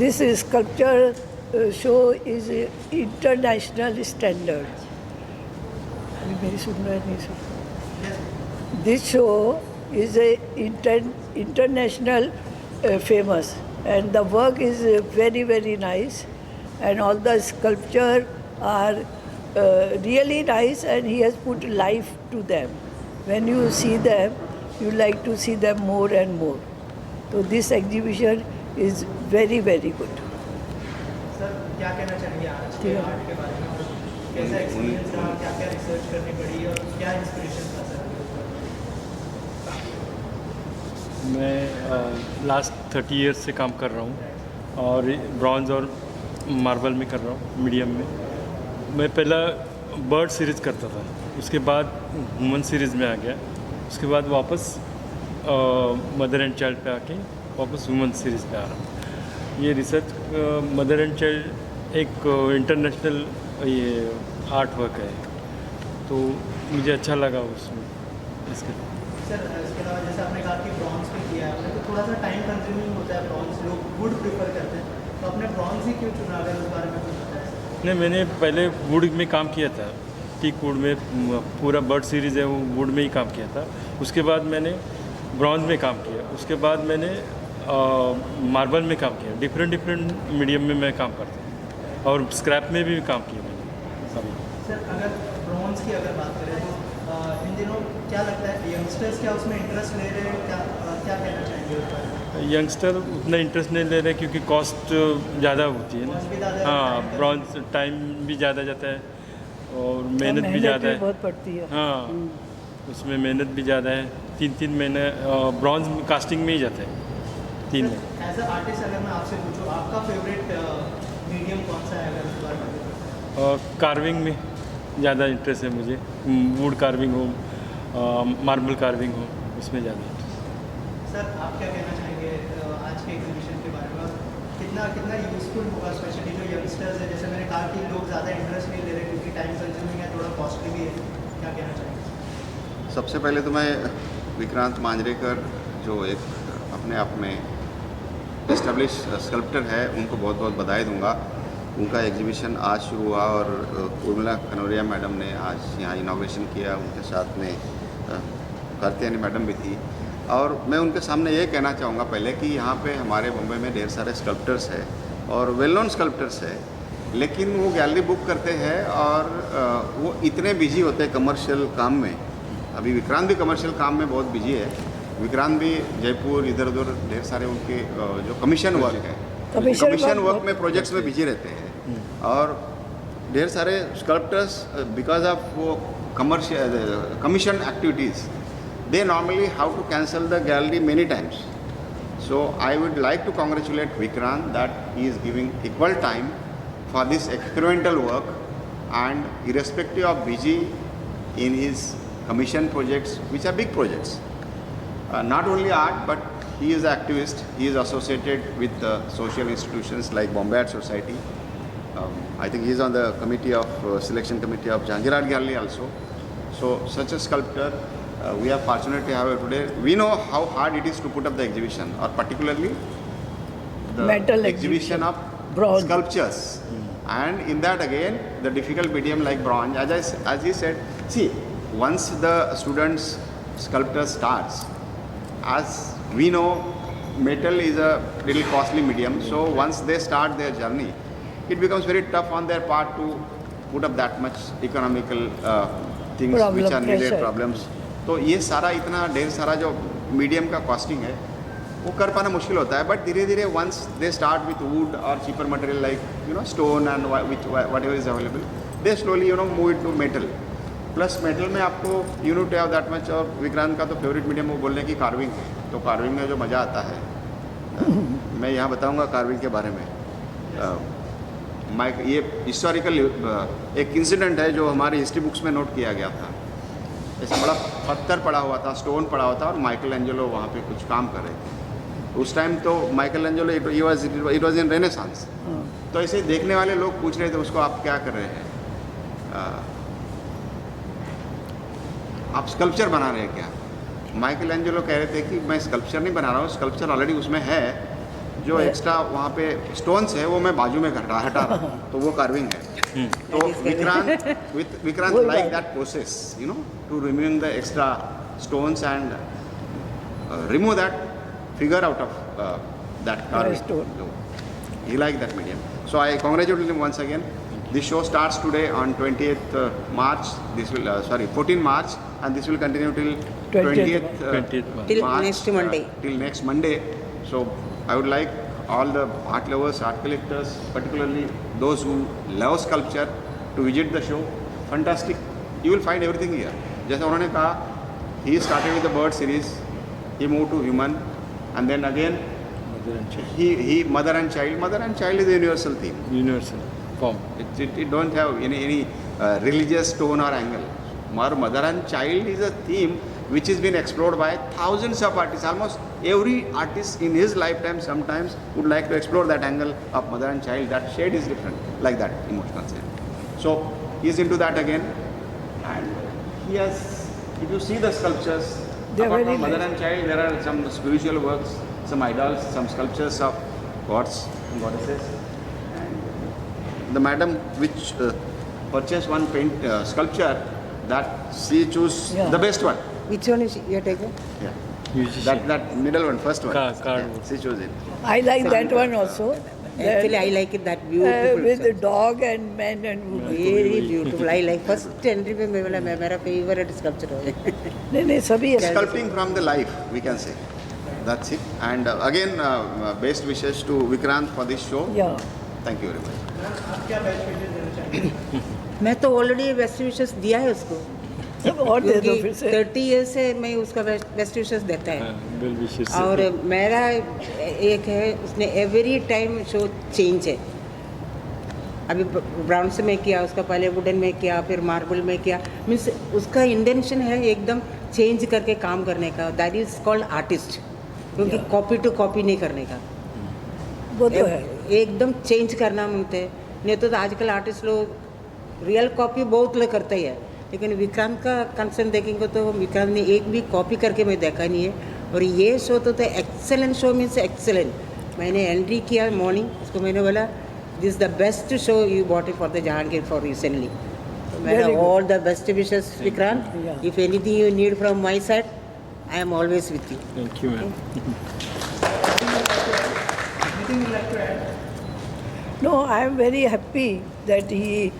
This sculpture show is international standard. मेरी सुन रहा है नहीं सुन. This show is a international famous, and the work is very very nice, and all the sculpture are really nice, and he has put life to them. When you see them, you like to see them more and more. So this exhibition is very very good. Sir क्या कहना चाहेंगे आज के art के बारे में, और कैसा एक्सपीरियंस रहा, क्या क्या रिसर्च करनी पड़ी और क्या इंस्पिरेशन था सर? मैं लास्ट 30 इयर्स से काम कर रहा हूँ और ब्रॉन्ज और मार्बल में कर रहा हूँ, मीडियम में. मैं पहला बर्ड सीरीज़ करता था, उसके बाद ह्यूमन सीरीज़ में आ गया, उसके बाद वापस मदर एंड चाइल्ड पे आके वापस ह्यूमन सीरीज़ पे आ रहा हूँ. ये रिसर्च मदर एंड चाइल्ड एक इंटरनेशनल ये आर्ट वर्क है, तो मुझे अच्छा लगा उसमें इसके लिए. सर इसके अलावा जैसे आपने कहा कि ब्रॉन्ज पे किया है आपने, तो थोड़ा सा टाइम कंज्यूमिंग होता है ब्रॉन्ज, लोग वुड प्रेफर करते हैं, तो आपने ब्रॉन्ज ही क्यों चुना, अगर उस बारे में कुछ बताया? नहीं, मैंने पहले वुड में काम किया था, टीक वुड में, पूरा बर्ड सीरीज़ है वो वुड में ही काम किया था. उसके बाद मैंने ब्रॉन्ज में काम किया, उसके बाद मैंने मार्बल में काम किया. डिफरेंट मीडियम में मैं काम करता हूँ और स्क्रैप में भी काम किया मैंने सभी. सर अगर ब्रॉन्ज की अगर बात करें तो इन दिनों क्या लगता है यंगस्टर्स क्या उसमें इंटरेस्ट ले रहे हैं, क्या कहना चाहेंगे उस बारे में? यंगस्टर उतना इंटरेस्ट नहीं ले रहे क्योंकि कॉस्ट ज़्यादा होती है ना. हाँ, ब्रॉन्ज टाइम भी ज़्यादा जाता है और मेहनत भी ज़्यादा है. बहुत पड़ती है. हाँ, उसमें मेहनत भी ज़्यादा है. 3 महीने ब्रॉन्ज कास्टिंग में ही जाते हैं, 3 महीने. एज अ आर्टिस्ट अगर मैं आपसे पूछूं आपका फेवरेट मीडियम कौन सा है, अगर उस बारे में? कार्विंग में ज़्यादा इंटरेस्ट है मुझे. वुड कार्विंग हो, मार्बल कार्विंग हो, उसमें ज़्यादा इंटरेस्ट. सर आप क्या कहना चाहेंगे आज के एग्जीबिशन के बारे में, कितना यूज़फुल होगा स्पेशली जो यंगस्टर्स है? जैसे मैंने कहा कि लोग ज़्यादा इंटरेस्ट नहीं ले रहे क्योंकि टाइम कंज्यूमिंग है, थोड़ा कॉस्टली भी है, क्या कहना चाहेंगे? सबसे पहले तो मैं विक्रांत मांजरेकर जो एक अपने आप में एस्टेब्लिश स्कल्प्टर है, उनको बहुत बहुत बधाई दूंगा. उनका एग्जीबिशन आज शुरू हुआ और उर्मिला कनौरिया मैडम ने आज यहाँ इनॉग्रेशन किया, उनके साथ में कात्यायनी मैडम भी थी. और मैं उनके सामने ये कहना चाहूँगा पहले कि यहाँ पे हमारे मुंबई में ढेर सारे स्कल्प्टर्स हैं और वेल नोन स्कल्प्टर्स है, लेकिन वो गैलरी बुक करते हैं और वो इतने बिजी होते हैं कमर्शियल काम में. अभी विक्रांत भी कमर्शियल काम में बहुत बिजी है. विक्रांत भी जयपुर इधर उधर ढेर सारे उनके जो कमीशन वर्क है, कमीशन वर्क में प्रोजेक्ट्स में बिजी रहते हैं. और ढेर सारे स्कल्प्टर्स बिकॉज ऑफ वो commission activities they normally have to cancel the gallery many times. So I would like to congratulate Vikrant that he is giving equal time for this experimental work, and irrespective of busy in his commission projects, which are big projects. Not only art, but he is an activist. He is associated with social institutions like Bombay Art Society. I think he is on the committee of selection committee of Jahangir Art Gallery also. So such a sculptor, we are fortunate to have it today. We know how hard it is to put up the exhibition, or particularly the Metal exhibition of bronze sculptures. And in that again, the difficult medium like bronze, as he said, see, once the students sculptor starts, as we know, metal is a little costly medium. So once they start their journey, it becomes very tough on their part to put up that much economical things which are needed, problems. तो ये सारा इतना ढेर सारा जो medium का costing है वो कर पाना मुश्किल होता है. बट धीरे धीरे once they start with wood और cheaper material like stone and which whatever is available, they slowly move it to metal. Plus metal में आपको you know to have that much. और विक्रांत का तो फेवरेट मीडियम वो बोलने की carving है. तो कार्विंग में जो मज़ा आता है, मैं यहाँ बताऊँगा कार्विंग के बारे में. ये हिस्टोरिकल एक इंसिडेंट है जो हमारी हिस्ट्री बुक्स में नोट किया गया था. ऐसा बड़ा पत्थर पड़ा हुआ था, स्टोन पड़ा हुआ था, और माइकल एंजेलो वहाँ पे कुछ काम कर रहे थे. उस टाइम तो Michael Angelo it was in renaissance. तो ऐसे देखने वाले लोग पूछ रहे थे उसको, आप क्या कर रहे हैं, आप स्कल्पचर बना रहे हैं क्या? माइकल एंजेलो कह रहे थे कि मैं स्कल्पचर नहीं बना रहा हूँ, स्कल्पचर ऑलरेडी उसमें है, जो एक्स्ट्रा वहाँ पे स्टोन्स है वो मैं बाजू में हटा रहा हूँ, तो वो कार्विंग है। तो विक्रांत वही लाइक बात। That process, you know, to removing the extra stones and remove that figure out of that carving. stone. So, he liked that medium. So I congratulate him once again. This show starts today on 20th March. This will 14 March, and this will continue till 20th 20th March. Till March, next Monday. Till next Monday. So I would like all the art lovers, art collectors, particularly those who love sculpture, to visit the show. Fantastic. You will find everything here. जैसा उन्होंने कहा, he started with the bird series. He moved to human, and then again Mother and child. he mother and child. Mother and child is a universal theme. Universal form. It don't have any religious tone or angle. Mother and child is a theme which has been explored by thousands of artists. Almost every artist in his lifetime sometimes would like to explore that angle of mother and child. That shade is different, like that emotional shade. So he is into that again, and he has. If you see the sculptures, They are apart very from mother nice. and child, there are some spiritual works, some idols, some sculptures of gods and goddesses. And the madam which purchased one sculpture, that she chose Yeah. the best one. Which one is you taking? Yeah. Musician. That middle one, first one. Cardboard. Yeah, she chose it. I like that one also. Actually, I like it that beautiful. with the dog and men and women. Very beautiful. I like first entry में मैं बोला मेरा favorite sculpture है. नहीं नहीं सभी अच्छे। Sculpting from the life, we can say. That's it. And again, best wishes to Vikrant for this show. Yeah. Thank you very much. आप क्या बेस्ट विशेष देना चाहेंगे? मैं तो ऑलरेडी बेस्ट विशेस दिया है उसको, सब और दे दो क्योंकि फिर से। 30 ईयर से मैं उसका बेस्ट विशेस देता है। Well wishes. और मेरा एक है, उसने एवरी टाइम शो चेंज है। अभी ब्राउन से मैं किया, उसका पहले वुडन में किया, फिर मार्बल में किया। मीन्स उसका इंटेंशन है एकदम चेंज करके काम करने का। दैट इज कॉल्ड आर्टिस्ट, क्योंकि कॉपी टू कॉपी नहीं करने का, वो तो है। एकदम चेंज करना मांगते हैं। नहीं तो आजकल आर्टिस्ट लोग रियल कॉपी बहुत लोग करते ही है, लेकिन विक्रांत का कंसर्न देखेंगे तो विक्रांत ने एक भी कॉपी करके मैं देखा नहीं है। और ये शो तो एक्सेलेंट शो मीन्स एक्सेलेंट। मैंने एंट्री किया मॉर्निंग, उसको मैंने बोला this the best show you bought it for the Jahangir for recently. मैंने Very good. All the best wishes Vikrant. Yeah. If anything you need from my side, I am always with you. Thank you, ma'am. Anything you'd like to add? No, I am very happy that he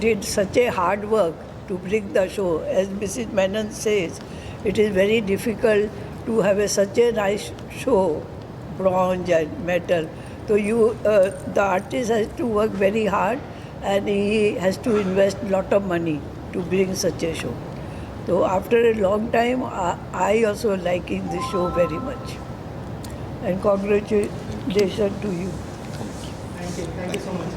did such a hard work to bring the show. As Mrs. Menon says, it is very difficult to have such a nice show, bronze and metal. So the artist has to work very hard, and he has to invest lot of money to bring such a show. So after a long time, I also liking this show very much. And congratulations to you. Thank you so much.